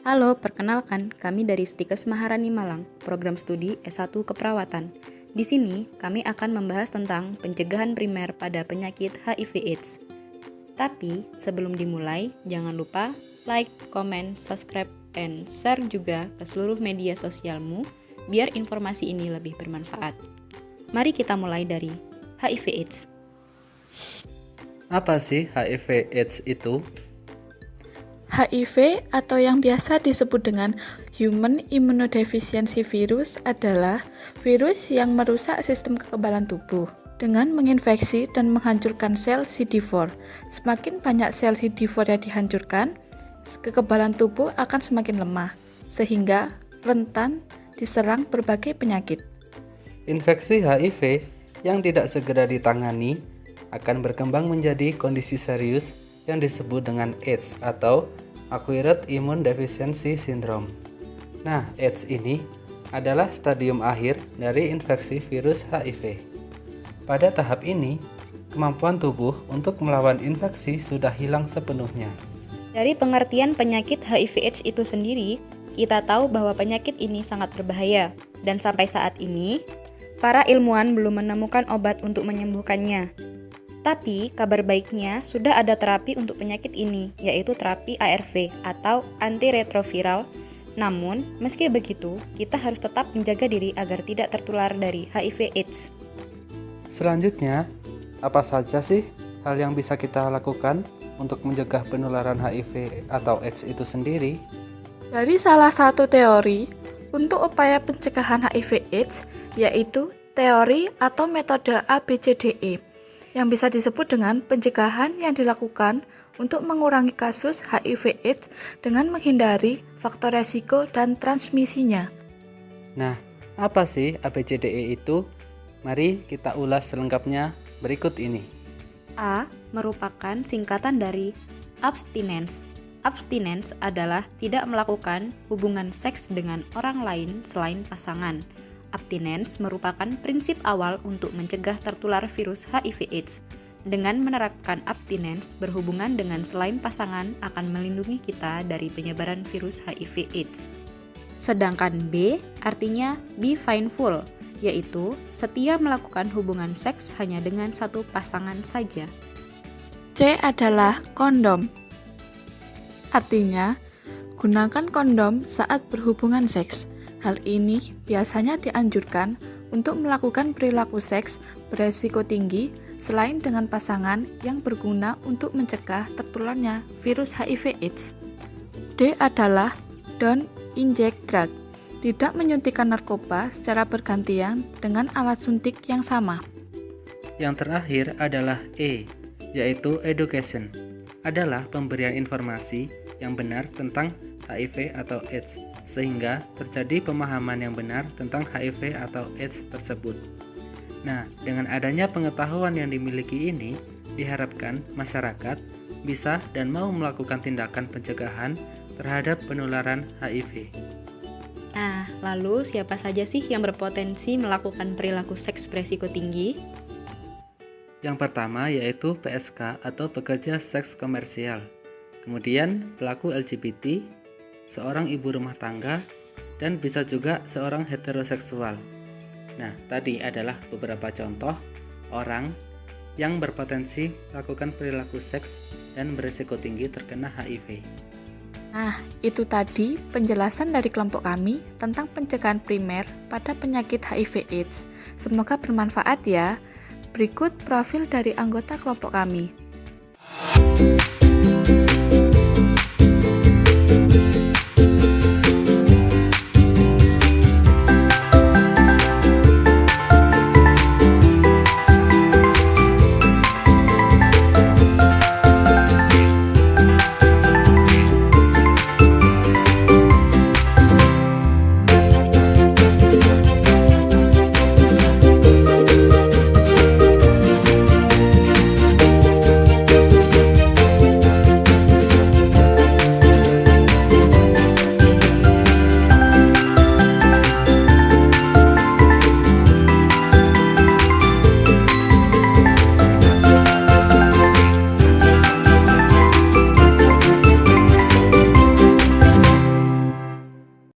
Halo, perkenalkan, kami dari Stikes Maharani Malang, program studi S1 Keperawatan. Di sini, kami akan membahas tentang pencegahan primer pada penyakit HIV/AIDS. Tapi, sebelum dimulai, jangan lupa like, comment, subscribe, and share juga ke seluruh media sosialmu, biar informasi ini lebih bermanfaat. Mari kita mulai dari HIV/AIDS. Apa sih HIV/AIDS itu? HIV atau yang biasa disebut dengan Human Immunodeficiency Virus adalah virus yang merusak sistem kekebalan tubuh dengan menginfeksi dan menghancurkan sel CD4. Semakin banyak sel CD4 yang dihancurkan, kekebalan tubuh akan semakin lemah, sehingga rentan diserang berbagai penyakit. Infeksi HIV yang tidak segera ditangani akan berkembang menjadi kondisi serius yang disebut dengan AIDS atau Acquired Immune Deficiency Syndrome. Nah, AIDS ini adalah stadium akhir dari infeksi virus HIV. Pada tahap ini, kemampuan tubuh untuk melawan infeksi sudah hilang sepenuhnya. Dari pengertian penyakit HIV/AIDS itu sendiri, kita tahu bahwa penyakit ini sangat berbahaya, dan sampai saat ini, para ilmuwan belum menemukan obat untuk menyembuhkannya. Tapi, kabar baiknya sudah ada terapi untuk penyakit ini, yaitu terapi ARV atau antiretroviral. Namun, meski begitu, kita harus tetap menjaga diri agar tidak tertular dari HIV/AIDS. Selanjutnya, apa saja sih hal yang bisa kita lakukan untuk mencegah penularan HIV atau AIDS itu sendiri? Dari salah satu teori untuk upaya pencegahan HIV/AIDS yaitu teori atau metode ABCDE yang bisa disebut dengan pencegahan yang dilakukan untuk mengurangi kasus HIV/AIDS dengan menghindari faktor resiko dan transmisinya. Nah, apa sih ABCDE itu? Mari kita ulas selengkapnya berikut ini. A merupakan singkatan dari abstinence. Abstinence adalah tidak melakukan hubungan seks dengan orang lain selain pasangan. Abstinence merupakan prinsip awal untuk mencegah tertular virus HIV/AIDS. Dengan menerapkan abstinence, berhubungan dengan selain pasangan akan melindungi kita dari penyebaran virus HIV/AIDS. Sedangkan B artinya be mindful, yaitu setia melakukan hubungan seks hanya dengan satu pasangan saja. C adalah kondom. Artinya, gunakan kondom saat berhubungan seks. Hal ini biasanya dianjurkan untuk melakukan perilaku seks beresiko tinggi selain dengan pasangan yang berguna untuk mencegah tertularnya virus HIV/AIDS. D adalah don't inject drug. Tidak menyuntikkan narkoba secara bergantian dengan alat suntik yang sama. Yang terakhir adalah E, yaitu education. Adalah pemberian informasi yang benar tentang HIV atau AIDS, sehingga terjadi pemahaman yang benar tentang HIV atau AIDS tersebut. Nah, dengan adanya pengetahuan yang dimiliki ini, diharapkan masyarakat bisa dan mau melakukan tindakan pencegahan terhadap penularan HIV. Nah, lalu siapa saja sih yang berpotensi melakukan perilaku seks beresiko tinggi? Yang pertama yaitu PSK atau pekerja seks komersial. Kemudian pelaku LGBT, seorang ibu rumah tangga, dan bisa juga seorang heteroseksual. Nah, tadi adalah beberapa contoh orang yang berpotensi melakukan perilaku seks dan berisiko tinggi terkena HIV. Nah, itu tadi penjelasan dari kelompok kami tentang pencegahan primer pada penyakit HIV/AIDS. Semoga bermanfaat ya. Berikut profil dari anggota kelompok kami.